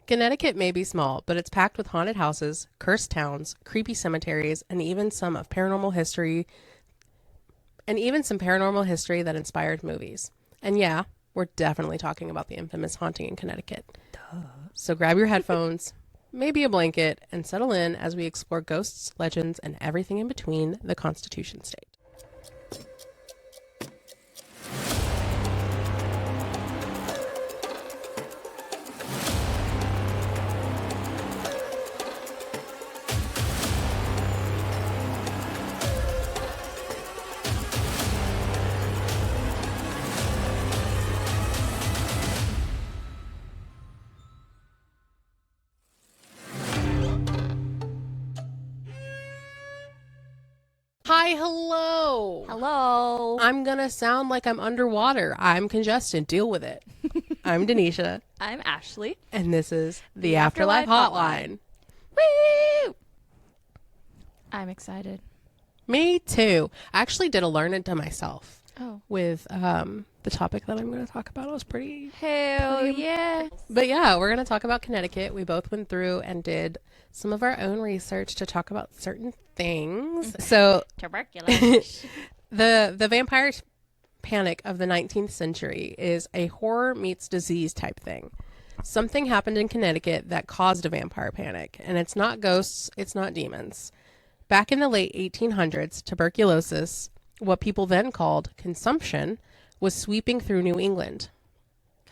Connecticut may be small, but it's packed with haunted houses, cursed towns, creepy cemeteries, and even some paranormal history that inspired movies. And yeah, we're definitely talking about the infamous haunting in Connecticut. Duh. So grab your headphones, maybe a blanket, and settle in as we explore ghosts, legends, and everything in between the Constitution State. Hi, hello. Hello. I'm going to sound like I'm underwater. I'm congested. Deal with it. I'm Denisha. I'm Ashley. And this is the Afterlife Hotline. Woo! I'm excited. Me too. I actually did a learn it to myself. Oh. With the topic that I'm going to talk about. It was pretty... Hell yeah. But yeah, we're going to talk about Connecticut. We both went through and did some of our own research to talk about certain things. So tuberculosis. the vampire panic of the 19th century is a horror meets disease type thing. Something happened in Connecticut that caused a vampire panic, and it's not ghosts, it's not demons. Back in the late 1800s, tuberculosis, what people then called consumption, was sweeping through New England.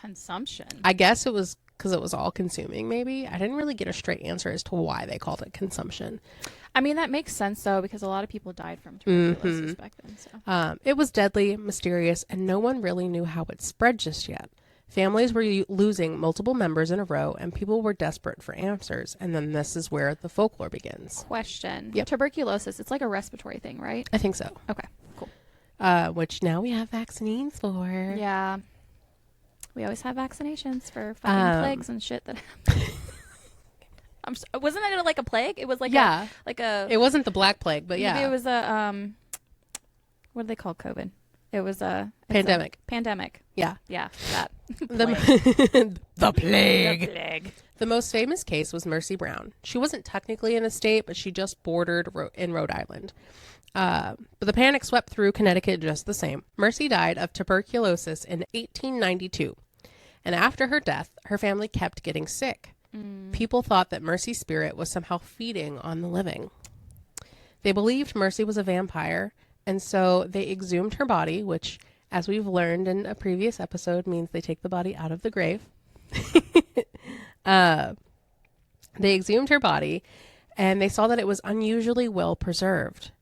Consumption? I guess it was because it was all consuming, maybe. I didn't really get a straight answer as to why they called it consumption. I mean, that makes sense, though, because a lot of people died from tuberculosis back then. So. It was deadly, mysterious, and no one really knew how it spread just yet. Families were losing multiple members in a row, and people were desperate for answers. And then this is where the folklore begins. Question. Yep. Tuberculosis, it's like a respiratory thing, right? I think so. Okay, cool. Which now we have vaccines for. Yeah. We always have vaccinations for fighting plagues and shit that wasn't it like a plague? It was like a it wasn't the Black Plague, but yeah. It was a what do they call COVID? It was a pandemic. Pandemic. Yeah. Yeah, that. The plague. The plague. The most famous case was Mercy Brown. She wasn't technically in a state, but she just bordered in Rhode Island. But the panic swept through Connecticut just the same. Mercy died of tuberculosis in 1892. And after her death, her family kept getting sick. People thought that Mercy's spirit was somehow feeding on the living. They believed Mercy was a vampire, and so they exhumed her body, which, as we've learned in a previous episode, means they take the body out of the grave. They exhumed her body, and they saw that it was unusually well preserved.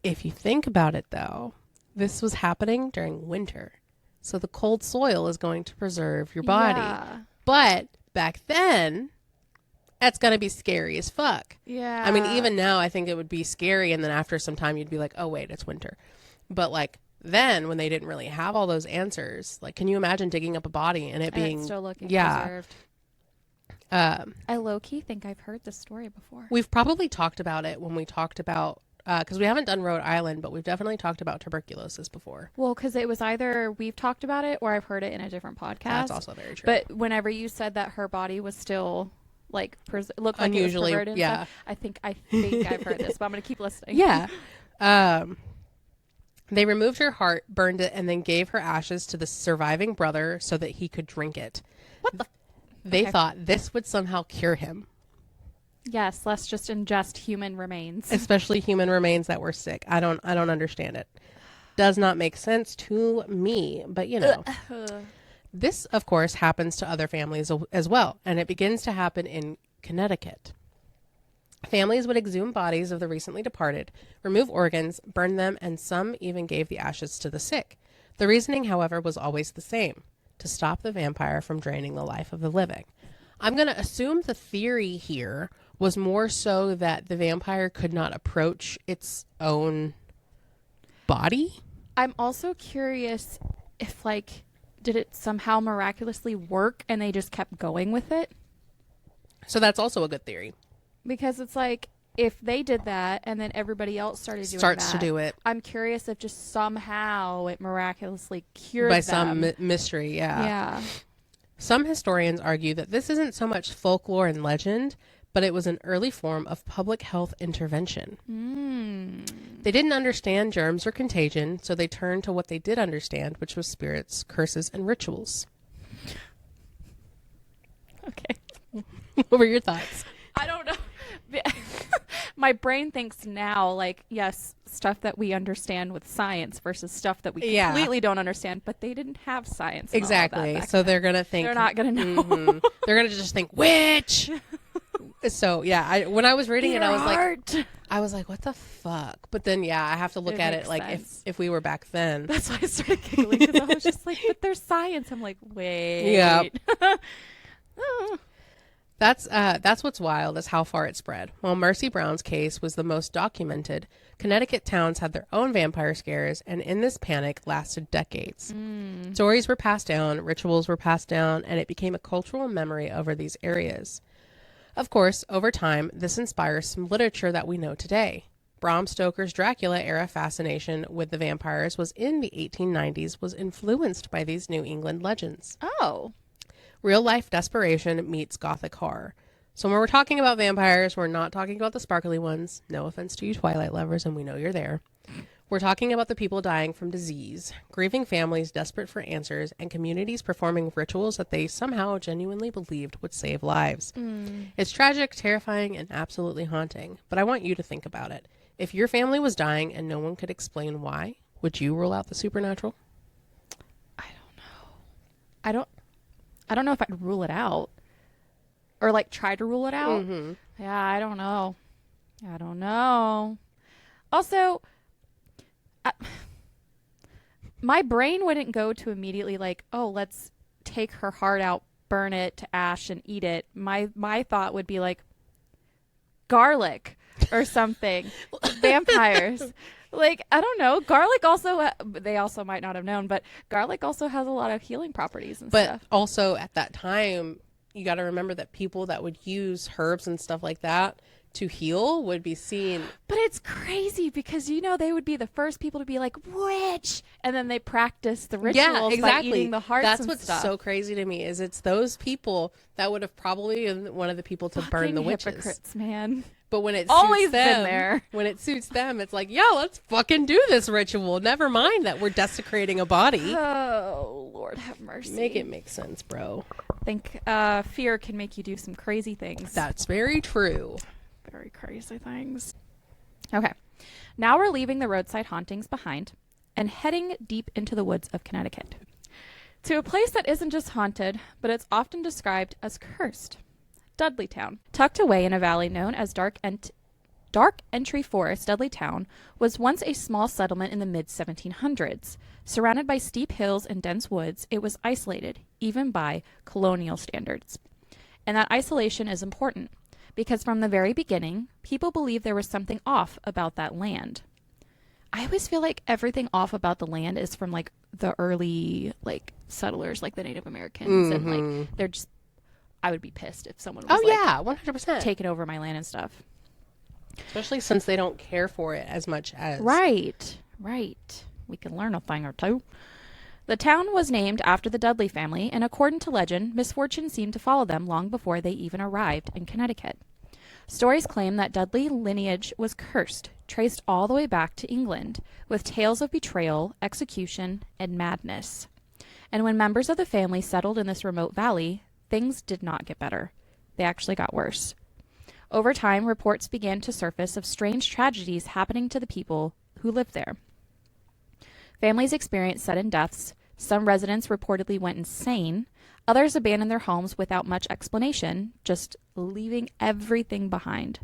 If you think about it, though, this was happening during winter. So the cold soil is going to preserve your body. Yeah. But back then, that's going to be scary as fuck. Yeah. I mean, even now, I think it would be scary. And then after some time, you'd be like, oh, wait, it's winter. But like then, when they didn't really have all those answers, like, can you imagine digging up a body and it being still looking preserved? I low-key think I've heard this story before. We've probably talked about it when we talked about... because we haven't done Rhode Island, but we've definitely talked about tuberculosis before. Well, because it was either we've talked about it or I've heard it in a different podcast. That's also very true. But whenever you said that her body was still like looked like unusually, it was perverted, yeah. I think I've heard this, but I'm gonna keep listening. Yeah. They removed her heart, burned it, and then gave her ashes to the surviving brother so that he could drink it. What the? They thought this would somehow cure him. Yes, let's just ingest human remains. Especially human remains that were sick. I don't understand it. Does not make sense to me, but you know. This, of course, happens to other families as well, and it begins to happen in Connecticut. Families would exhume bodies of the recently departed, remove organs, burn them, and some even gave the ashes to the sick. The reasoning, however, was always the same: to stop the vampire from draining the life of the living. I'm going to assume the theory here was more so that the vampire could not approach its own body. I'm also curious if, like, did it somehow miraculously work and they just kept going with it? So that's also a good theory. Because it's like, if they did that and then everybody else starts to do it, I'm curious if just somehow it miraculously cured by them. some mystery. Yeah. Some historians argue that this isn't so much folklore and legend, but it was an early form of public health intervention. They didn't understand germs or contagion, so they turned to what they did understand, which was spirits, curses, and rituals. Okay. What were your thoughts? I don't know. My brain thinks now, like, yes, stuff that we understand with science versus stuff that we completely don't understand, but they didn't have science. Exactly. So they're going to think. They're not going to know. They're going to just think, witch! So, yeah, when I was reading it, I was like, what the fuck? But then, yeah, I have to look at it like if we were back then. That's why I started giggling, because I was just like, but there's science. I'm like, wait. Yeah. That's what's wild, is how far it spread. While Mercy Brown's case was the most documented, Connecticut towns had their own vampire scares, and in this panic lasted decades. Stories were passed down, rituals were passed down, and it became a cultural memory over these areas. Of course, over time, this inspires some literature that we know today. Bram Stoker's Dracula-era fascination with the vampires was in the 1890s, was influenced by these New England legends. Oh. Real-life desperation meets gothic horror. So when we're talking about vampires, we're not talking about the sparkly ones. No offense to you Twilight lovers, and we know you're there. We're talking about the people dying from disease, grieving families desperate for answers, and communities performing rituals that they somehow genuinely believed would save lives. It's tragic, terrifying, and absolutely haunting. But I want you to think about it. If your family was dying and no one could explain why, would you rule out the supernatural? I don't know if I'd rule it out. Or, like, try to rule it out. Yeah, I don't know. Also, my brain wouldn't go to immediately, like, oh, let's take her heart out, burn it to ash, and eat it. My thought would be, like, garlic or something. Vampires. Like, I don't know. Garlic also, they also might not have known, but garlic also has a lot of healing properties and stuff. But also at that time, you got to remember that people that would use herbs and stuff like that to heal would be seen. But it's crazy because, you know, they would be the first people to be like, witch! And then they practice the rituals by eating the hearts. That's and what's stuff. so crazy to me, is it's those people that would have probably been one of the people to burn the witches. Hypocrites, man. But when it Always suits them, been there. when it suits them, it's like, yeah, let's fucking do this ritual. Never mind that we're desecrating a body. Oh, Lord have mercy. Make it make sense, bro. I think fear can make you do some crazy things. That's very true. Very crazy things. Okay. Now we're leaving the roadside hauntings behind and heading deep into the woods of Connecticut. To a place that isn't just haunted, but it's often described as cursed. Dudleytown. Tucked away in a valley known as Dark Entry Forest, Dudleytown was once a small settlement in the mid-1700s. Surrounded by steep hills and dense woods, it was isolated, even by colonial standards. And that isolation is important, because from the very beginning, people believed there was something off about that land. I always feel like everything off about the land is from, like, the early, like, settlers, like the Native Americans, and, like, they're just... I would be pissed if someone was 100% taking over my land and stuff. Especially since they don't care for it as much as... Right. We can learn a thing or two. The town was named after the Dudley family, and according to legend, misfortune seemed to follow them long before they even arrived in Connecticut. Stories claim that Dudley lineage was cursed, traced all the way back to England, with tales of betrayal, execution, and madness. And when members of the family settled in this remote valley, things did not get better. They actually got worse. Over time, reports began to surface of strange tragedies happening to the people who lived there. Families experienced sudden deaths. Some residents reportedly went insane. Others abandoned their homes without much explanation, just leaving everything behind.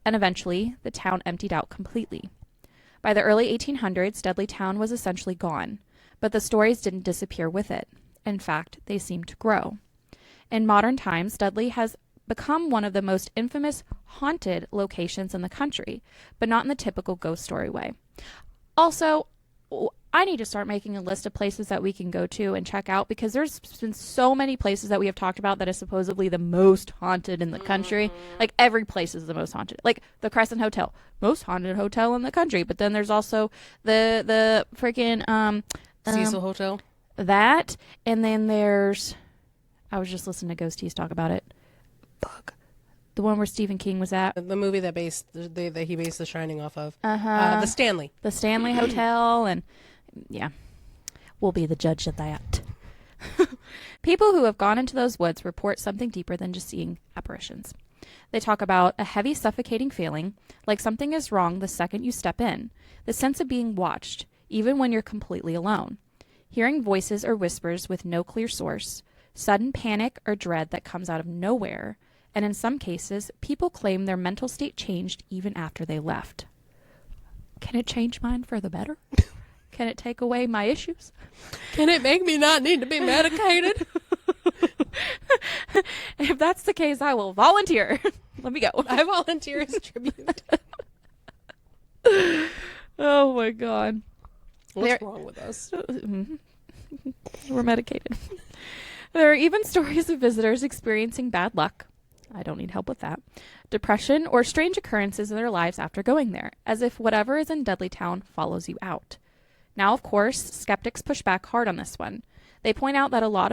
And eventually, the town emptied out completely. By the early 1800s, Dudleytown was essentially gone, but the stories didn't disappear with it. In fact, they seemed to grow. In modern times, Dudley has become one of the most infamous haunted locations in the country, but not in the typical ghost story way. Also, I need to start making a list of places that we can go to and check out, because there's been so many places that we have talked about that is supposedly the most haunted in the country. Like, every place is the most haunted. Like, the Crescent Hotel, most haunted hotel in the country. But then there's also the freaking Cecil Hotel. That, and then there's I was just listening to Ghosties talk about it. Fuck. The one where Stephen King was at. The movie that he based The Shining off of. Uh-huh. The Stanley. The Stanley Hotel. And yeah, we'll be the judge of that. People who have gone into those woods report something deeper than just seeing apparitions. They talk about a heavy, suffocating feeling, like something is wrong the second you step in, the sense of being watched, even when you're completely alone, hearing voices or whispers with no clear source, sudden panic or dread that comes out of nowhere, and in some cases, people claim their mental state changed even after they left. Can it change mine for the better? Can it take away my issues? Can it make me not need to be medicated? If that's the case, I will volunteer. Let me go. I volunteer as tribute. Oh my God. What's wrong with us? We're medicated. There are even stories of visitors experiencing bad luck. I don't need help with that. Depression or strange occurrences in their lives after going there, as if whatever is in Dudleytown follows you out. Now, of course, skeptics push back hard on this one. They point out that a lot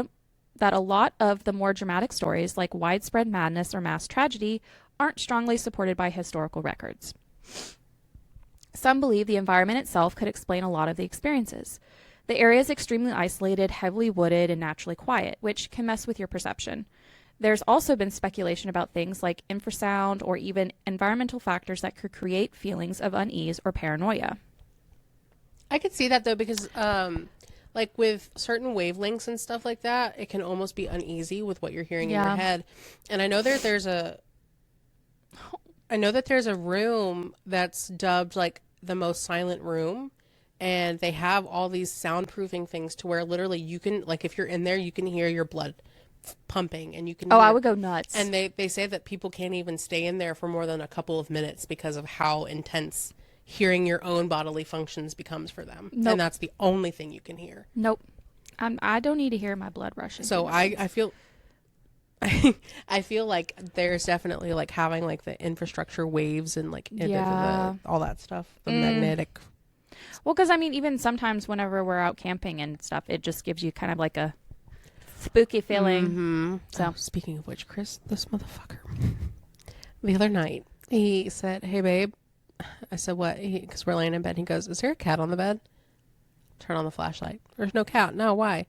of the more dramatic stories, like widespread madness or mass tragedy, aren't strongly supported by historical records. Some believe the environment itself could explain a lot of the experiences. The area is extremely isolated, heavily wooded, and naturally quiet, which can mess with your perception. There's also been speculation about things like infrasound or even environmental factors that could create feelings of unease or paranoia. I could see that, though, because like with certain wavelengths and stuff like that, it can almost be uneasy with what you're hearing in your head. And I know that there's a room that's dubbed like the most silent room, and they have all these soundproofing things to where literally you can, like, if you're in there, you can hear your blood pumping, and you can I would go nuts. And they say that people can't even stay in there for more than a couple of minutes because of how intense hearing your own bodily functions becomes for them. Nope. And that's the only thing you can hear. Nope. I don't need to hear my blood rushing. So I feel I feel like there's definitely like having like the infrastructure waves and like all that stuff, the magnetic. Well, because I mean, even sometimes whenever we're out camping and stuff, it just gives you kind of like a spooky feeling. Mm-hmm. So speaking of which, Chris, this motherfucker, the other night, he said, "Hey, babe." I said, "What?" Because we're laying in bed. He goes, "Is there a cat on the bed?" Turn on the flashlight. There's no cat. No, why?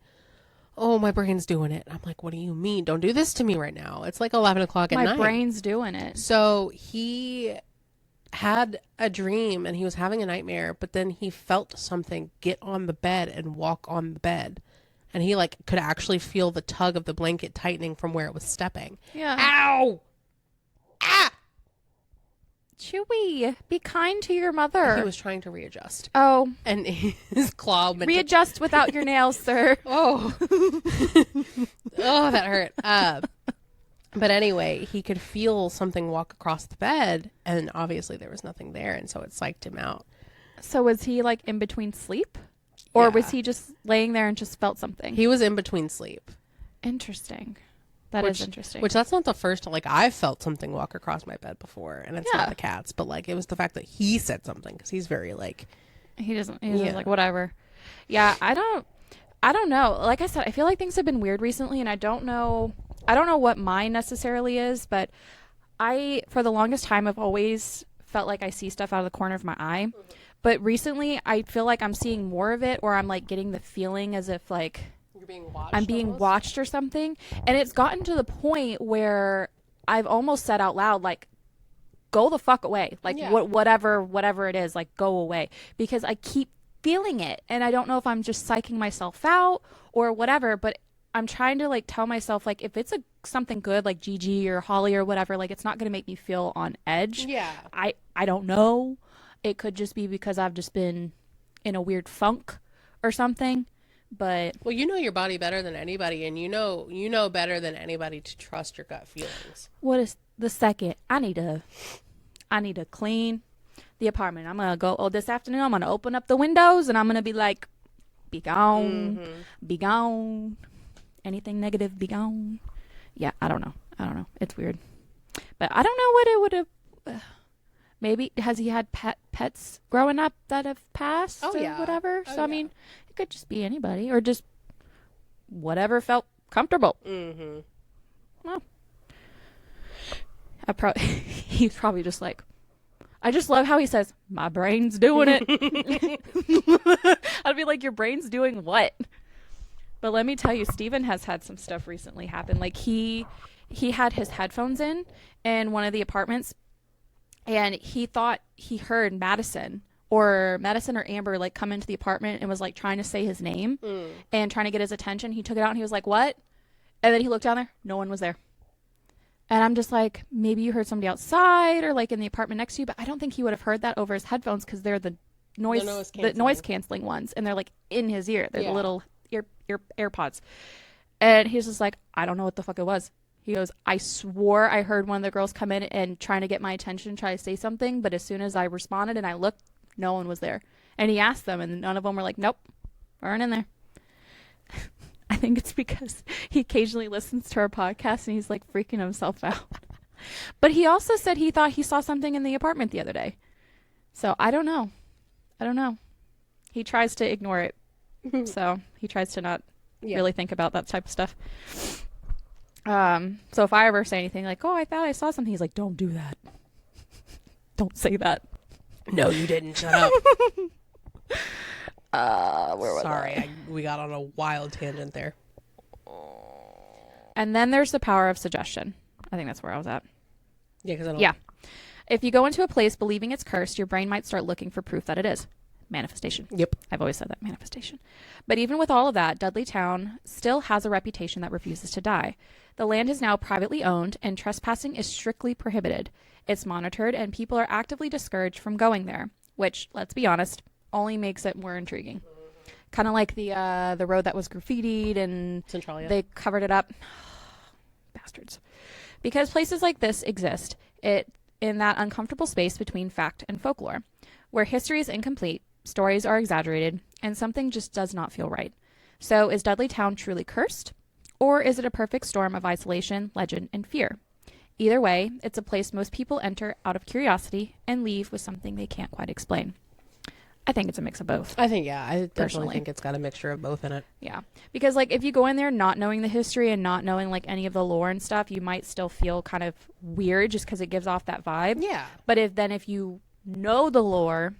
Oh, my brain's doing it. I'm like, what do you mean? Don't do this to me right now. It's like 11 o'clock at night. My brain's doing it. So he had a dream and he was having a nightmare, but then he felt something get on the bed and walk on the bed. And he like could actually feel the tug of the blanket tightening from where it was stepping. Yeah. Ow! Ah! Chewy, be kind to your mother. He was trying to readjust. Oh. And his claw... Readjust without your nails, sir. Oh. Oh, that hurt. But anyway, he could feel something walk across the bed, and obviously there was nothing there, and so it psyched him out. So was he like in between sleep? Or was he just laying there and just felt something? He was in between sleep. Interesting. That is interesting. Which that's not the first, like, I've felt something walk across my bed before, and it's not the cats, but, like, it was the fact that he said something, because he's very, like... He's like, whatever. Yeah, I don't know. Like I said, I feel like things have been weird recently, and I don't know what mine necessarily is, but for the longest time, I've always felt like I see stuff out of the corner of my eye. Mm-hmm. But recently, I feel like I'm seeing more of it, or I'm, like, getting the feeling as if, like... I'm being watched or something. And it's gotten to the point where I've almost said out loud, like, go the fuck away. Like, whatever it is, like, go away. Because I keep feeling it. And I don't know if I'm just psyching myself out or whatever. But I'm trying to, like, tell myself, like, if it's something good, like Gigi or Holly or whatever, like, it's not going to make me feel on edge. Yeah. I don't know. It could just be because I've just been in a weird funk or something. But well, you know your body better than anybody, and you know better than anybody to trust your gut feelings. What is the second? I need to clean the apartment. I'm gonna go this afternoon. I'm gonna open up the windows and I'm gonna be like, be gone, be gone. Anything negative, be gone. Yeah, I don't know. It's weird, but I don't know what it would have. Maybe has he had pets growing up that have passed? Oh, yeah. Whatever. Oh, so I mean. It could just be anybody or just whatever felt comfortable. Mm-hmm. Well, he's probably just like, I just love how he says, my brain's doing it. I'd be like, your brain's doing what? But let me tell you, Steven has had some stuff recently happen. Like he had his headphones in one of the apartments, and he thought he heard Madison or Amber like come into the apartment and was like trying to say his name and trying to get his attention. He took it out and he was like, what? And then he looked down there. No one was there. And I'm just like, maybe you heard somebody outside or like in the apartment next to you, but I don't think he would have heard that over his headphones because they're the noise canceling ones, and they're like in his ear. They're the little ear AirPods. And he's just like, I don't know what the fuck it was. He goes, I swore I heard one of the girls come in and trying to get my attention, try to say something, but as soon as I responded and I looked, no one was there. And he asked them, and none of them were like, nope, weren't in there. I think it's because he occasionally listens to our podcast and he's like freaking himself out. But he also said he thought he saw something in the apartment the other day. So I don't know. He tries to ignore it. So he tries to not really think about that type of stuff. So if I ever say anything like, oh, I thought I saw something, he's like, don't do that. Don't say that. No, you didn't. Shut up. Where was Sorry, we got on a wild tangent there. And then there's the power of suggestion. I think that's where I was at. Yeah, because I don't. Yeah. If you go into a place believing it's cursed, your brain might start looking for proof that it is. Manifestation. Yep. I've always said that, manifestation. But even with all of that, Dudleytown still has a reputation that refuses to die. The land is now privately owned, and trespassing is strictly prohibited. It's monitored, and people are actively discouraged from going there, which, let's be honest, only makes it more intriguing. Kind of like the road that was graffitied and Centralia. They covered it up. Bastards. Because places like this exist in that uncomfortable space between fact and folklore, where history is incomplete, stories are exaggerated, and something just does not feel right. So is Dudleytown truly cursed? Or is it a perfect storm of isolation, legend, and fear? Either way, it's a place most people enter out of curiosity and leave with something they can't quite explain. I think it's a mix of both. I definitely personally think it's got a mixture of both in it. Yeah. Because, like, if you go in there not knowing the history and not knowing, like, any of the lore and stuff, you might still feel kind of weird just because it gives off that vibe. Yeah. But if you know the lore,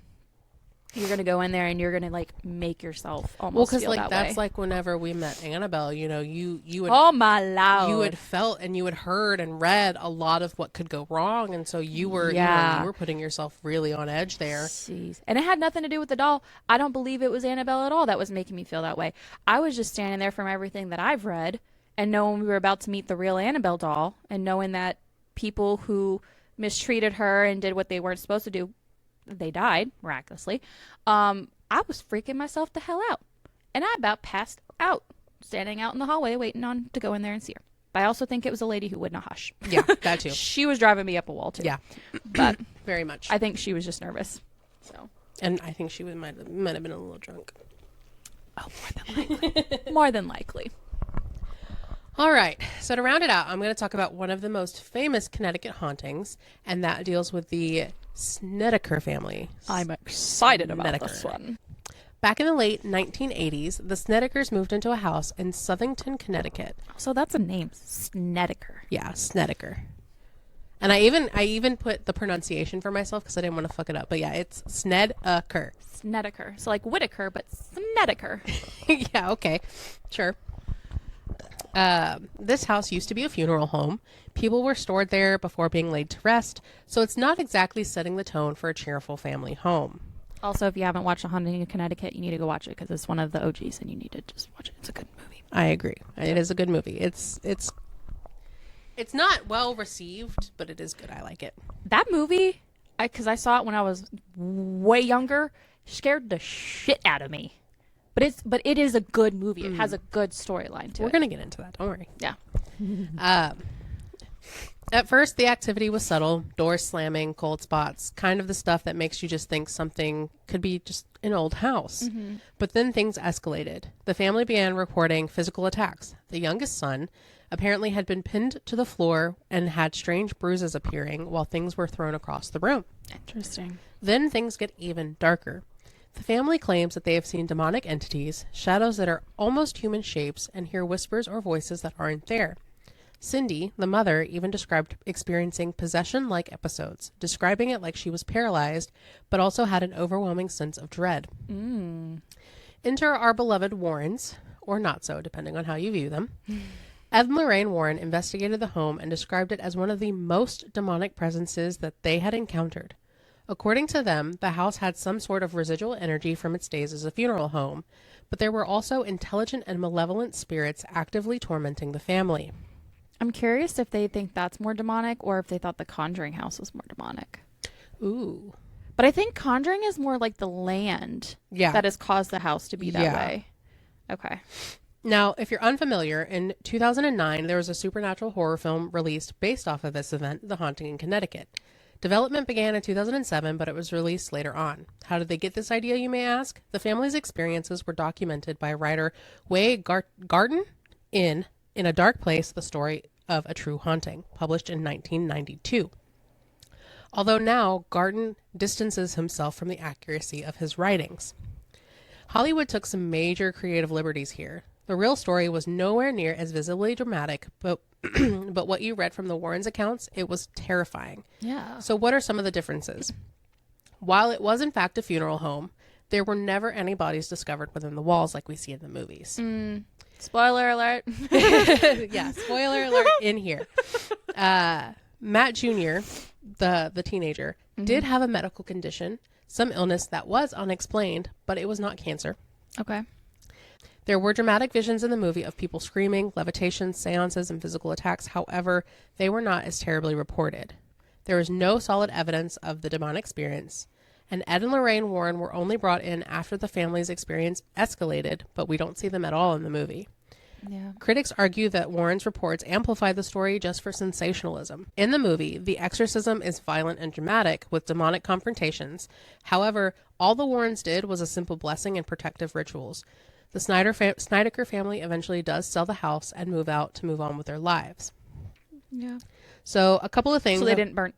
you're going to go in there and you're going to, like, make yourself almost feel that way. Well, because, that's like whenever we met Annabelle, you know, you would... Oh, my Lord. You had felt and you had heard and read a lot of what could go wrong. And so you were putting yourself really on edge there. Jeez. And it had nothing to do with the doll. I don't believe it was Annabelle at all that was making me feel that way. I was just standing there from everything that I've read and knowing we were about to meet the real Annabelle doll and knowing that people who mistreated her and did what they weren't supposed to do, they died miraculously. I was freaking myself the hell out, and I about passed out standing out in the hallway waiting on to go in there and see her. But I also think it was a lady who would not hush. Yeah, that too. She was driving me up a wall too. Yeah, but very much. I think she was just nervous. So, and I think she might have been a little drunk. Oh, more than likely. More than likely. All right. So to round it out, I'm going to talk about one of the most famous Connecticut hauntings, and that deals with the Snedeker family. I'm excited about this one. Back in the late 1980s, the Snedekers moved into a house in Southington, Connecticut. So that's a name, Snedeker. Yeah, Snedeker. And I even put the pronunciation for myself because I didn't want to fuck it up. But yeah, it's Snedeker. Snedeker. So like Whitaker, but Snedeker. Yeah, okay. Sure. This house used to be a funeral home. People were stored there before being laid to rest, so it's not exactly setting the tone for a cheerful family home. Also, if you haven't watched A Haunting in Connecticut, you need to go watch it because it's one of the OGs and you need to just watch it. It's a good movie. I agree. It is a good movie. It's not well received, but it is good. I like it. That movie, because I saw it when I was way younger, scared the shit out of me. But it is a good movie. It has a good storyline to it. We're going to get into that. Don't worry. Yeah. At first, the activity was subtle. Doors slamming, cold spots, kind of the stuff that makes you just think something could be just an old house. Mm-hmm. But then things escalated. The family began reporting physical attacks. The youngest son apparently had been pinned to the floor and had strange bruises appearing while things were thrown across the room. Interesting. Then things get even darker. The family claims that they have seen demonic entities, shadows that are almost human shapes, and hear whispers or voices that aren't there. Cindy, the mother, even described experiencing possession-like episodes, describing it like she was paralyzed, but also had an overwhelming sense of dread. Enter our beloved Warrens, or not so, depending on how you view them. Ed and Lorraine Warren investigated the home and described it as one of the most demonic presences that they had encountered. According to them, the house had some sort of residual energy from its days as a funeral home, but there were also intelligent and malevolent spirits actively tormenting the family. I'm curious if they think that's more demonic or if they thought the Conjuring house was more demonic. Ooh. But I think Conjuring is more like the land that has caused the house to be that way. Okay. Now, if you're unfamiliar, in 2009, there was a supernatural horror film released based off of this event, The Haunting in Connecticut. Development began in 2007, but it was released later on. How did they get this idea, you may ask? The family's experiences were documented by writer Way Garden in A Dark Place, The Story of a True Haunting, published in 1992. Although now, Garden distances himself from the accuracy of his writings. Hollywood took some major creative liberties here. The real story was nowhere near as visibly dramatic, but but what you read from the Warrens' accounts, it was terrifying. Yeah. So what are some of the differences? While it was in fact a funeral home, there were never any bodies discovered within the walls like we see in the movies. Spoiler alert. Yeah, spoiler alert in here. Matt Jr., the teenager, did have a medical condition, some illness that was unexplained, but it was not cancer. Okay. There were dramatic visions in the movie of people screaming, levitations, seances, and physical attacks. However, they were not as terribly reported. There is no solid evidence of the demonic experience, and Ed and Lorraine Warren were only brought in after the family's experience escalated, but we don't see them at all in the movie. Yeah. Critics argue that Warren's reports amplify the story just for sensationalism. In the movie, the exorcism is violent and dramatic with demonic confrontations. However, all the Warrens did was a simple blessing and protective rituals. The Snedeker family eventually does sell the house and move out to move on with their lives. Yeah. So a couple of things. So they didn't burn.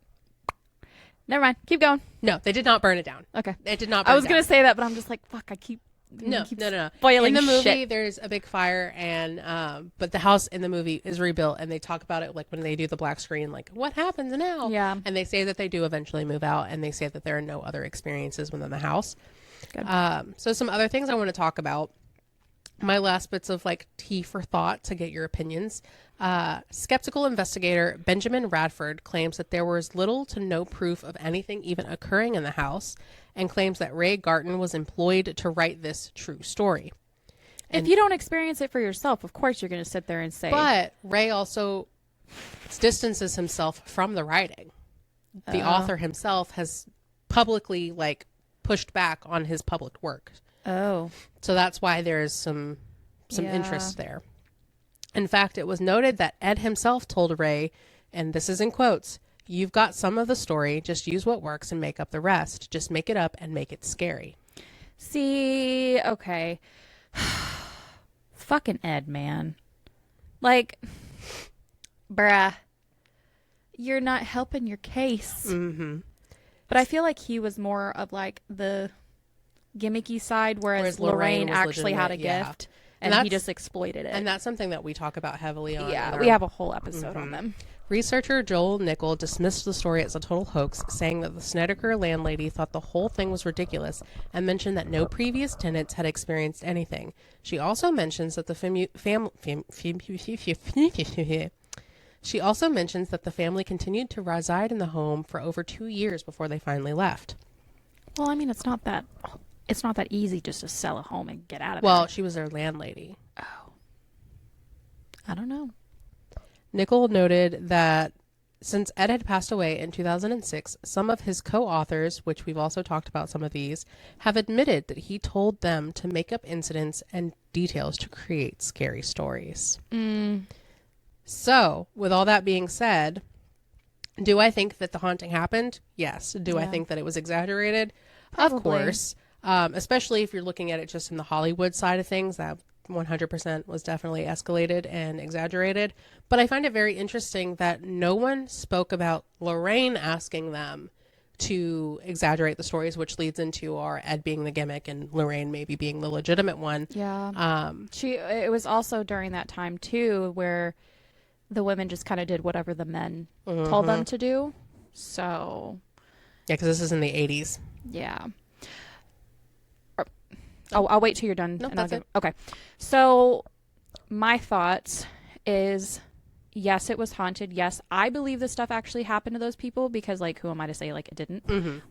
Never mind. Keep going. No, they did not burn it down. Okay. It did not burn I was it going down. to say that, but I'm just like, fuck, I keep... No. Spoiling in the movie, shit. there's a big fire, and but the house in the movie is rebuilt, and they talk about it like when they do the black screen, like what happens now? Yeah. And they say that they do eventually move out, and they say that there are no other experiences within the house. Good. So some other things I want to talk about. My last bits of like tea for thought to get your opinions. Skeptical investigator Benjamin Radford claims that there was little to no proof of anything even occurring in the house, and claims that Ray Garton was employed to write this true story. If you don't experience it for yourself, of course you're going to sit there and say... But Ray also distances himself from the writing. The author himself has publicly like pushed back on his published work. Oh. So that's why there's some interest there. In fact, it was noted that Ed himself told Ray, and this is in quotes, "You've got some of the story, just use what works and make up the rest. Just make it up and make it scary." See, okay. Fucking Ed, man. Like, bruh, you're not helping your case. Mm-hmm. But I feel like he was more of like the gimmicky side, whereas Lorraine actually had a gift, and he just exploited it. And that's something that we talk about heavily on. Yeah, we have a whole episode on them. Researcher Joel Nickel dismissed the story as a total hoax, saying that the Snedeker landlady thought the whole thing was ridiculous and mentioned that no previous tenants had experienced anything. She also mentions that the family continued to reside in the home for over 2 years before they finally left. Well, I mean, it's not that easy just to sell a home and get out of it. Well, she was their landlady. Oh. I don't know. Nickel noted that since Ed had passed away in 2006, some of his co-authors, which we've also talked about some of these, have admitted that he told them to make up incidents and details to create scary stories. So, with all that being said, do I think that the haunting happened? Yes. Do I think that it was exaggerated? Probably. Of course. Especially if you're looking at it just in the Hollywood side of things, that 100% was definitely escalated and exaggerated. But I find it very interesting that no one spoke about Lorraine asking them to exaggerate the stories, which leads into our Ed being the gimmick and Lorraine maybe being the legitimate one. Yeah. It was also during that time too where the women just kind of did whatever the men told them to do. So yeah, because this is in the 80s. Yeah. Oh, I'll wait till you're done. No, and that's it. Okay. So my thoughts is, yes, it was haunted. Yes, I believe this stuff actually happened to those people because, like, who am I to say, like, it didn't?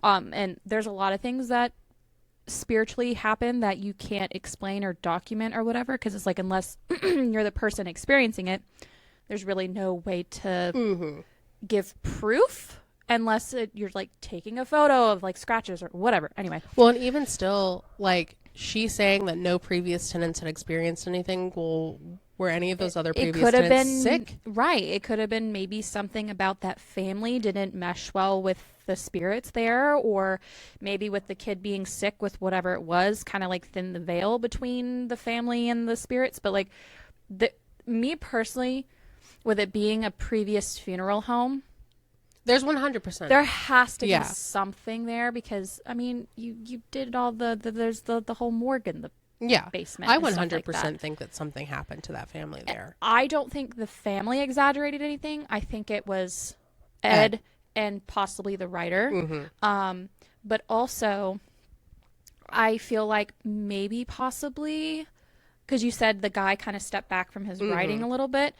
And there's a lot of things that spiritually happen that you can't explain or document or whatever, because it's like, unless you're the person experiencing it, there's really no way to give proof unless you're, like, taking a photo of, like, scratches or whatever. Anyway. Well, and even still, like, she's saying that no previous tenants had experienced anything. Well, were any of those other previous tenants sick? Right. It could have been maybe something about that family didn't mesh well with the spirits there, or maybe with the kid being sick with whatever it was, kind of like thin the veil between the family and the spirits. But like me personally, with it being a previous funeral home, there's 100%. There has to be something there because, I mean, you did all there's the whole morgue in the basement. I 100% think that something happened to that family there. I don't think the family exaggerated anything. I think it was Ed and possibly the writer. But also, I feel like maybe possibly, because you said the guy kind of stepped back from his writing a little bit.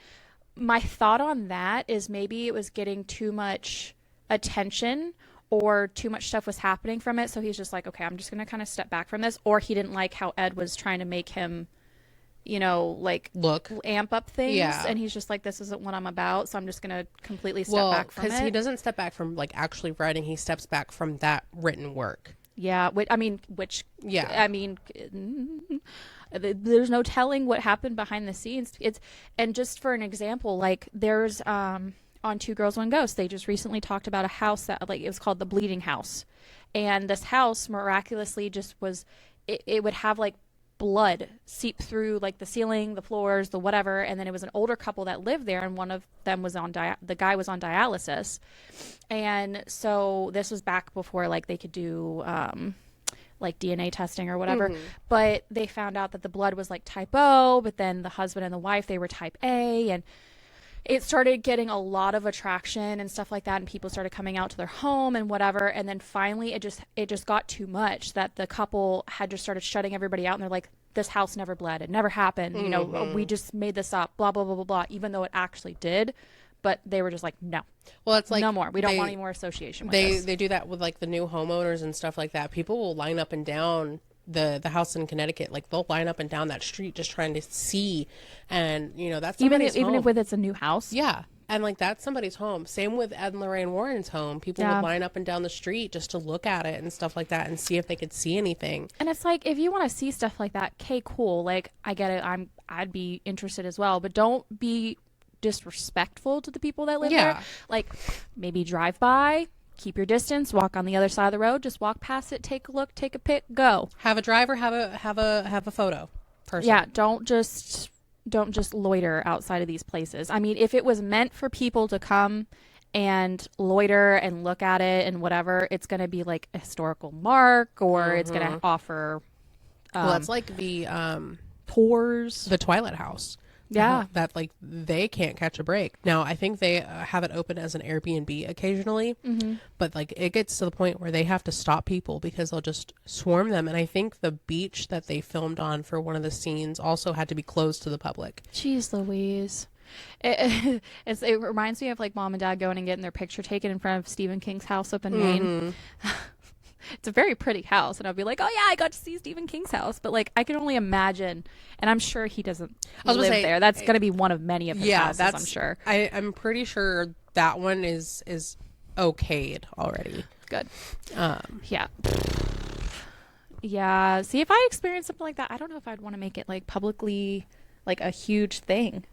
My thought on that is maybe it was getting too much attention or too much stuff was happening from it. So he's just like, okay, I'm just going to kind of step back from this. Or he didn't like how Ed was trying to make him, you know, like amp up things. Yeah. And he's just like, this isn't what I'm about. So I'm just going to completely step back from it. Because he doesn't step back from like actually writing. He steps back from that written work. Yeah. There's no telling what happened behind the scenes. And just for an example, like there's on Two Girls, One Ghost, they just recently talked about a house that like it was called the Bleeding House, and this house miraculously just was it would have like blood seep through like the ceiling, the floors, the whatever, and then it was an older couple that lived there, and one of them was on the guy was on dialysis, and so this was back before like they could do like DNA testing or whatever, but they found out that the blood was like type O, but then the husband and the wife, they were type A, and it started getting a lot of attraction and stuff like that, and people started coming out to their home and whatever, and then finally it just got too much that the couple had just started shutting everybody out, and they're like, this house never bled, it never happened, you know, we just made this up, blah blah blah blah blah, even though it actually did. But they were just like, no. Well, it's like no more. We don't want any more association with this. They do that with like the new homeowners and stuff like that. People will line up and down the house in Connecticut. Like they'll line up and down that street just trying to see, and you know that's somebody's even home. if it's a new house. Yeah, and like that's somebody's home. Same with Ed and Lorraine Warren's home. People would line up and down the street just to look at it and stuff like that and see if they could see anything. And it's like, if you want to see stuff like that, okay, cool. Like I get it. I'd be interested as well, but don't be disrespectful to the people that live there. Like maybe drive by, keep your distance, walk on the other side of the road, just walk past it, take a look, take a pic, go. Have a driver, have a photo person. Yeah, don't just loiter outside of these places. I mean, if it was meant for people to come and loiter and look at it and whatever, it's going to be like a historical mark, or it's going to offer well, it's like the tours, the Twilight House. Yeah. That like they can't catch a break. Now, I think they have it open as an Airbnb occasionally, but like it gets to the point where they have to stop people because they'll just swarm them. And I think the beach that they filmed on for one of the scenes also had to be closed to the public. Jeez Louise. It reminds me of like mom and dad going and getting their picture taken in front of Stephen King's house up in Maine. It's a very pretty house, and I'll be like, oh yeah, I got to see Stephen King's house, but like I can only imagine, and I'm sure he doesn't live there. That's going to be one of many of his houses, I'm sure. I'm pretty sure that one is okayed already. Good. Yeah. Yeah. See, if I experienced something like that, I don't know if I'd want to make it like publicly, like a huge thing,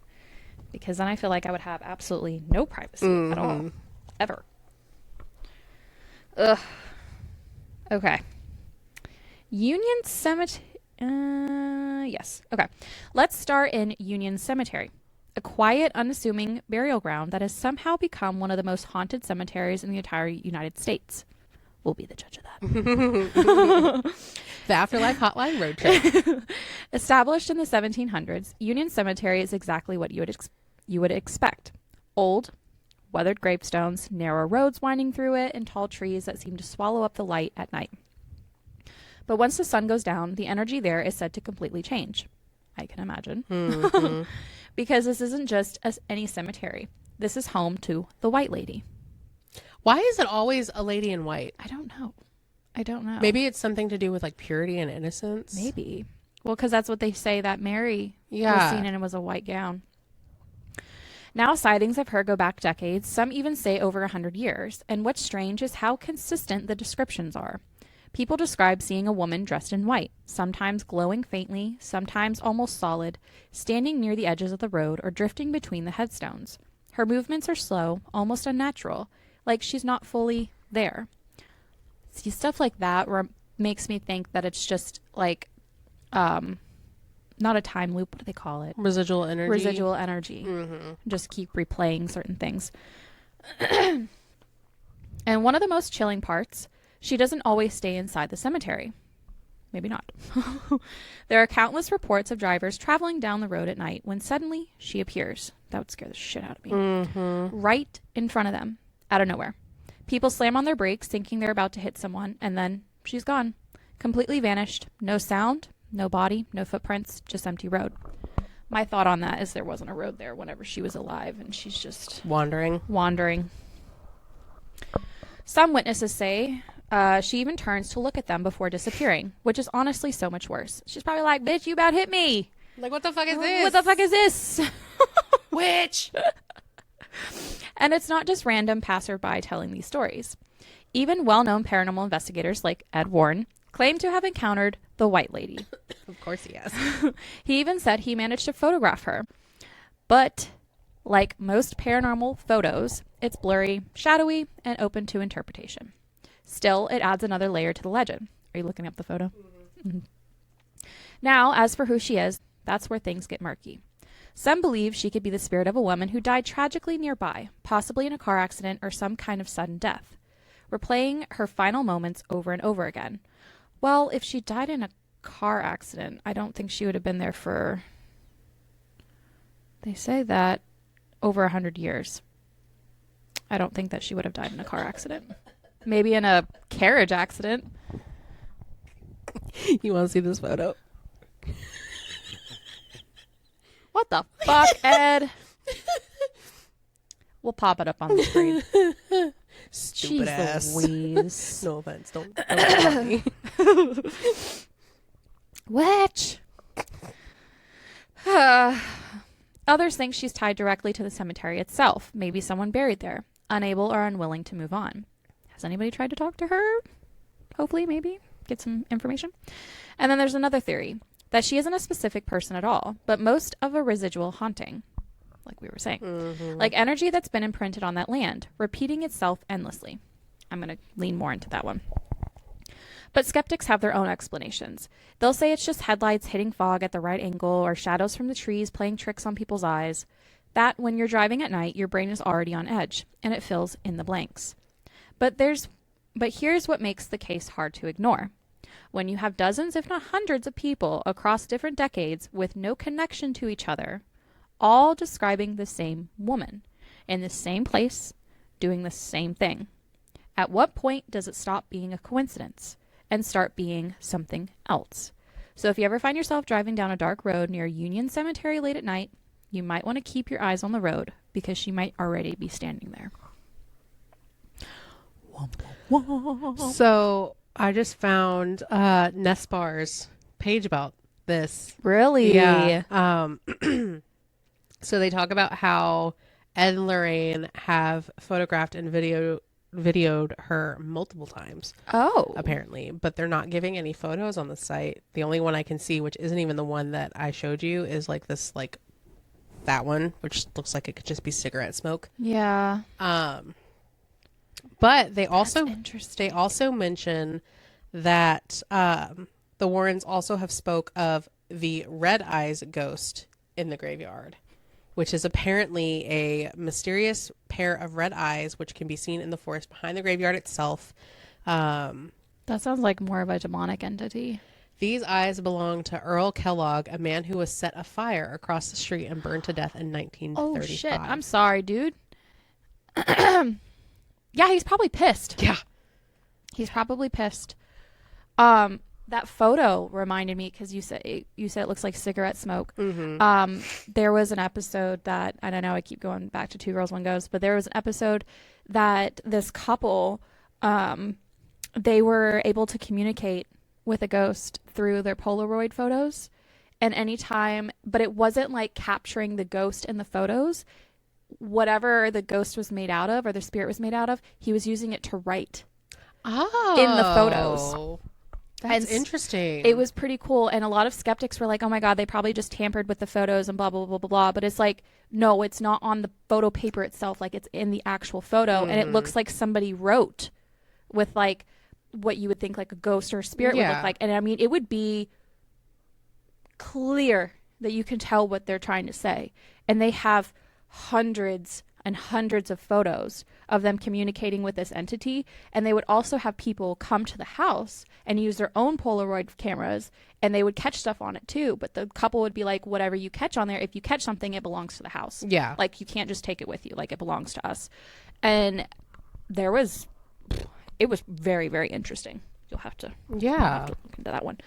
because then I feel like I would have absolutely no privacy at all, ever. Ugh. Okay. Union Cemetery. Yes. Okay. Let's start in Union Cemetery, a quiet, unassuming burial ground that has somehow become one of the most haunted cemeteries in the entire United States. will be the judge of that. The Afterlife Hotline road trip. Established in the 1700s, Union Cemetery is exactly what you would expect. Old, weathered gravestones, narrow roads winding through it, and tall trees that seem to swallow up the light at night. But once the sun goes down, the energy there is said to completely change. I can imagine. Mm-hmm. Because this isn't just any cemetery. This is home to the White Lady. Why is it always a lady in white? I don't know. Maybe it's something to do with like purity and innocence. Maybe. Well, because that's what they say that Mary was seen in, and was a white gown. Now, sightings I've heard go back decades. Some even say over 100 years. And what's strange is how consistent the descriptions are. People describe seeing a woman dressed in white, sometimes glowing faintly, sometimes almost solid, standing near the edges of the road or drifting between the headstones. Her movements are slow, almost unnatural, like she's not fully there. See, stuff like that makes me think that it's just like, not a time loop. What do they call it? Residual energy. Residual energy. Mm-hmm. Just keep replaying certain things. And one of the most chilling parts, she doesn't always stay inside the cemetery. Maybe not. There are countless reports of drivers traveling down the road at night when suddenly she appears. That would scare the shit out of me. Mm-hmm. Right in front of them, out of nowhere. People slam on their brakes thinking they're about to hit someone, and then she's gone. Completely vanished. No sound, no body, no footprints, just empty road. My thought on that is there wasn't a road there whenever she was alive, and she's just wandering. Some witnesses say she even turns to look at them before disappearing, which is honestly so much worse. She's probably like, bitch, you about hit me. Like, what the fuck is this? What the fuck is this? Witch. And it's not just random passerby telling these stories. Even well-known paranormal investigators like Ed Warren claim to have encountered the White Lady. Of course he has. He even said he managed to photograph her. But like most paranormal photos, it's blurry, shadowy, and open to interpretation. Still, it adds another layer to the legend. Are you looking up the photo? Mm-hmm. Now, as for who she is, that's where things get murky. Some believe she could be the spirit of a woman who died tragically nearby, possibly in a car accident or some kind of sudden death, replaying her final moments over and over again. Well, if she died in a car accident, I don't think she would have been there for, they say that, over 100 years. I don't think that she would have died in a car accident. Maybe in a carriage accident. You want to see this photo? What the fuck, Ed? We'll pop it up on the screen. Stupid Jeez ass. Louise. No offense. Don't call me. Witch. Others think she's tied directly to the cemetery itself. Maybe someone buried there, unable or unwilling to move on. Has anybody tried to talk to her? Hopefully, maybe. Get some information. And then there's another theory, that she isn't a specific person at all, but most of a residual haunting, like we were saying. Mm-hmm. Like energy that's been imprinted on that land, repeating itself endlessly. I'm going to lean more into that one. But skeptics have their own explanations. They'll say it's just headlights hitting fog at the right angle or shadows from the trees playing tricks on people's eyes. That when you're driving at night, your brain is already on edge, and it fills in the blanks. But here's what makes the case hard to ignore. When you have dozens, if not hundreds of people across different decades with no connection to each other, all describing the same woman, in the same place, doing the same thing. At what point does it stop being a coincidence and start being something else? So if you ever find yourself driving down a dark road near Union Cemetery late at night, you might want to keep your eyes on the road because she might already be standing there. So I just found Nespar's page about this. Really? Yeah. So they talk about how Ed and Lorraine have photographed and videoed her multiple times. Oh. Apparently. But they're not giving any photos on the site. The only one I can see, which isn't even the one that I showed you, is like this, like that one, which looks like it could just be cigarette smoke. Yeah. But they That's also mention that the Warrens also have spoke of the Red Eyes ghost in the graveyard, which is apparently a mysterious pair of red eyes which can be seen in the forest behind the graveyard itself. That sounds like more of a demonic entity. These eyes belong to Earl Kellogg, a man who was set afire across the street and burned to death in 1935. Oh, shit. I'm sorry, dude. Yeah, he's probably pissed. Yeah. He's probably pissed. That photo reminded me, because you said it looks like cigarette smoke. Mm-hmm. There was an episode that, I don't know, I keep going back to Two Girls, One Ghost, but there was an episode that this couple, they were able to communicate with a ghost through their Polaroid photos. And anytime, but it wasn't like capturing the ghost in the photos. Whatever the ghost was made out of, or the spirit was made out of, he was using it to write in the photos. That's interesting. It was pretty cool. And a lot of skeptics were like, oh my God, they probably just tampered with the photos and blah, blah, blah, blah, blah. But it's like, no, it's not on the photo paper itself. Like, it's in the actual photo. And it looks like somebody wrote with like what you would think like a ghost or a spirit would look like. And I mean, it would be clear that you can tell what they're trying to say. And they have hundreds and hundreds of photos of them communicating with this entity. And they would also have people come to the house and use their own Polaroid cameras, and they would catch stuff on it too. But the couple would be like, whatever you catch on there, if you catch something, it belongs to the house. Yeah. Like, you can't just take it with you. Like, it belongs to us. And it was very, very interesting. You'll have to look into that one.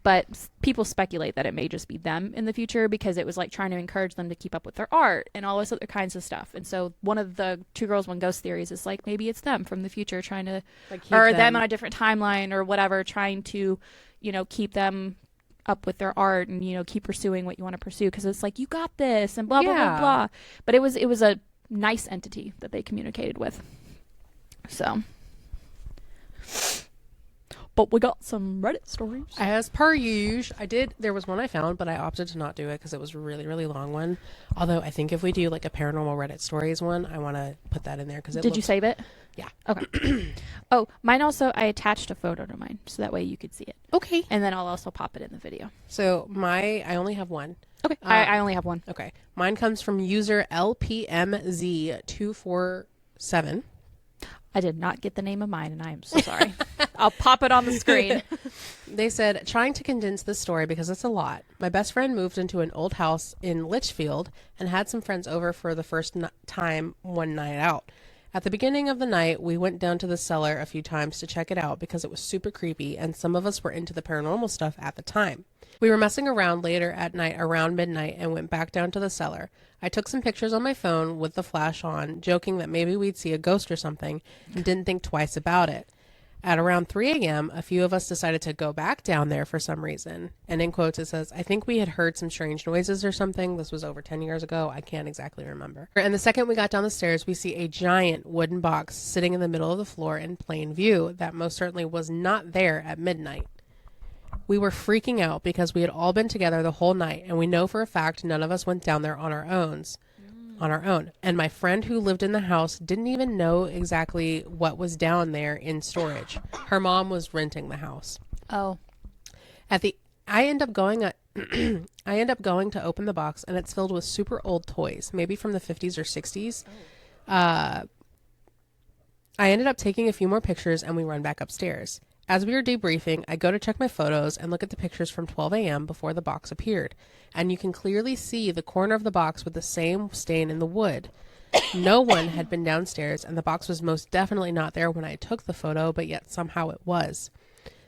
But people speculate that it may just be them in the future, because it was like trying to encourage them to keep up with their art and all this other kinds of stuff. And so one of the Two Girls, One Ghost theories is like, maybe it's them from the future trying to, like, or them on a different timeline or whatever, trying to, you know, keep them up with their art and, you know, keep pursuing what you want to pursue. Because it's like, you got this and blah, blah, blah, blah. But it was a nice entity that they communicated with. So... But we got some Reddit stories. As per usual, there was one I found, but I opted to not do it because it was a really, really long one. Although I think if we do like a paranormal Reddit stories one, I want to put that in there because Did you save it? Yeah. Okay. Oh, mine also, I attached a photo to mine so that way you could see it. Okay. And then I'll also pop it in the video. So I only have one. Okay. I only have one. Okay. Mine comes from user LPMZ247. I did not get the name of mine, and I am so sorry. I'll pop it on the screen. They said, trying to condense this story because it's a lot. My best friend moved into an old house in Litchfield and had some friends over for the first time one night out. At the beginning of the night, we went down to the cellar a few times to check it out because it was super creepy, and some of us were into the paranormal stuff at the time. We were messing around later at night around midnight and went back down to the cellar. I took some pictures on my phone with the flash on, joking that maybe we'd see a ghost or something, and didn't think twice about it. At around 3 a.m., a few of us decided to go back down there for some reason. And in quotes, it says, I think we had heard some strange noises or something. This was over 10 years ago. I can't exactly remember. And the second we got down the stairs, we see a giant wooden box sitting in the middle of the floor in plain view that most certainly was not there at midnight. We were freaking out because we had all been together the whole night, and we know for a fact none of us went down there on our own. And my friend who lived in the house didn't even know exactly what was down there in storage. Her mom was renting the house. Oh. I end up going to open the box, and it's filled with super old toys, maybe from the 50s or 60s. I ended up taking a few more pictures, and we run back upstairs. As we were debriefing, I go to check my photos and look at the pictures from 12 a.m. before the box appeared, and you can clearly see the corner of the box with the same stain in the wood. No one had been downstairs, and the box was most definitely not there when I took the photo, but yet somehow it was.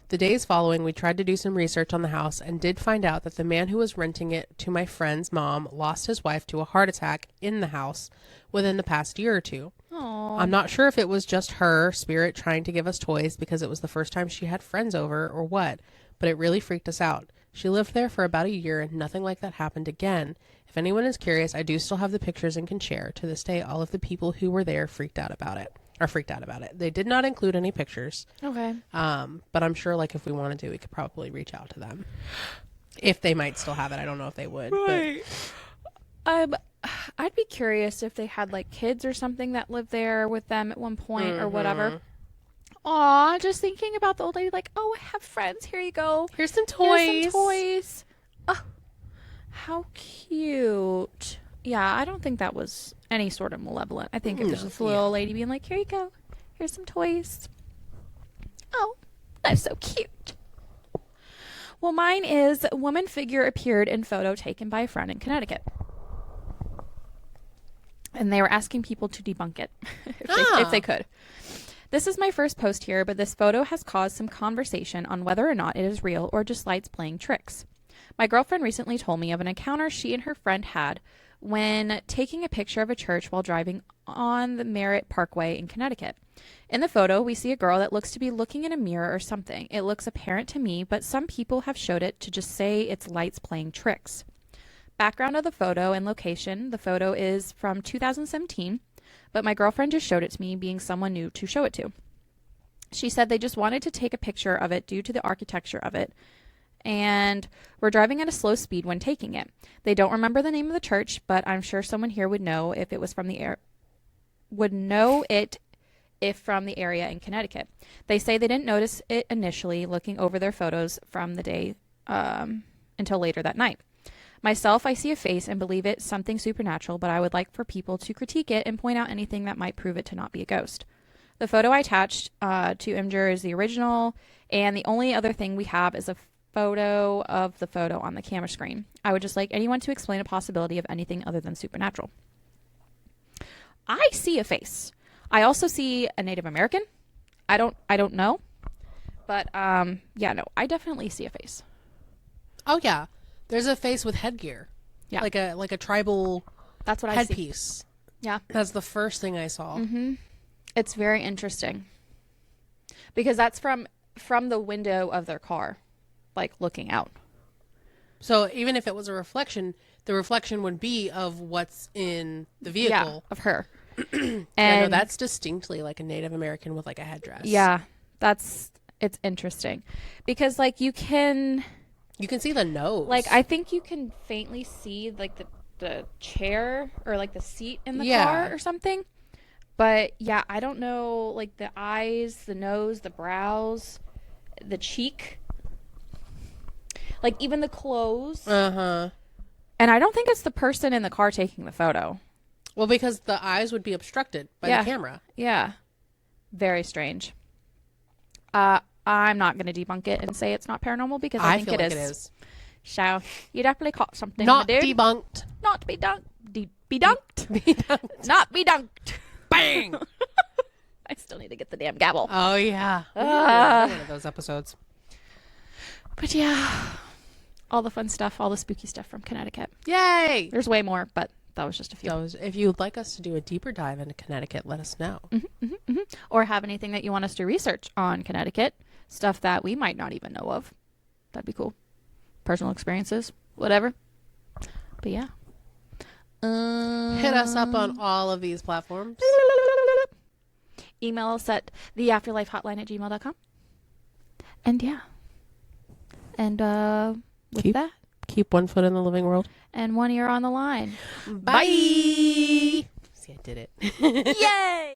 The days following, we tried to do some research on the house and did find out that the man who was renting it to my friend's mom lost his wife to a heart attack in the house within the past year or two. Aww. I'm not sure if it was just her spirit trying to give us toys because it was the first time she had friends over or what, but it really freaked us out. She lived there for about a year and nothing like that happened again. If anyone is curious, I do still have the pictures and can share. To this day, all of the people who were there freaked out about it. They did not include any pictures. Okay. But I'm sure like if we wanted to, we could probably reach out to them. If they might still have it. I don't know if they would. Right. But... I'd be curious if they had like kids or something that lived there with them at one point or whatever. Aw, just thinking about the old lady like, oh, I have friends. Here you go. Here's some toys. Oh, how cute. Yeah, I don't think that was any sort of malevolent. I think it was just a little lady being like, here you go. Here's some toys. Oh, that's so cute. Well, mine is a woman figure appeared in photo taken by a friend in Connecticut. And they were asking people to debunk it if they could. This is my first post here, but this photo has caused some conversation on whether or not it is real or just lights playing tricks. My girlfriend recently told me of an encounter she and her friend had when taking a picture of a church while driving on the Merritt Parkway in Connecticut. In the photo, we see a girl that looks to be looking in a mirror or something. It looks apparent to me, but some people have showed it to just say it's lights playing tricks. Background of the photo and location. The photo is from 2017, but my girlfriend just showed it to me, being someone new to show it to. She said they just wanted to take a picture of it due to the architecture of it, and were driving at a slow speed when taking it. They don't remember the name of the church, but I'm sure someone here would know if it was from the if from the area in Connecticut. They say they didn't notice it initially looking over their photos from the day until later that night. Myself, I see a face and believe it's something supernatural, but I would like for people to critique it and point out anything that might prove it to not be a ghost. The photo I attached to Imgur is the original, and the only other thing we have is a photo of the photo on the camera screen. I would just like anyone to explain a possibility of anything other than supernatural. I see a face. I also see a Native American. I don't know. But yeah, no, I definitely see a face. Oh yeah. There's a face with headgear. Yeah. Like a tribal That's what headpiece. I see. Yeah. That's the first thing I saw. Mm-hmm. It's very interesting. Because that's from the window of their car, like looking out. So even if it was a reflection, the reflection would be of what's in the vehicle. Yeah, of her. And no, that's distinctly like a Native American with like a headdress. Yeah, it's interesting. Because like you can see the nose. Like I think you can faintly see like the chair or like the seat in the car or something. But yeah, I don't know, like the eyes, the nose, the brows, the cheek. Like even the clothes. Uh-huh. And I don't think it's the person in the car taking the photo. Well, because the eyes would be obstructed by the camera. Yeah. Very strange. I'm not going to debunk it and say it's not paranormal because I think feel it like is. It is. So, you definitely caught something. Not dude. debunked. Not be dunked. Be dunked. Be dunked. Not be dunked. Bang! I still need to get the damn gavel. Oh, yeah. One of those episodes. But yeah, all the fun stuff, all the spooky stuff from Connecticut. Yay! There's way more, but that was just a few. So if you'd like us to do a deeper dive into Connecticut, let us know. Or have anything that you want us to research on Connecticut, stuff that we might not even know of. That'd be cool. Personal experiences, whatever. But yeah. Hit us up on all of these platforms. Email us at theafterlifehotline@gmail.com. And yeah. And with that. Keep one foot in the living world. And one ear on the line. Bye! See, I did it. Yay!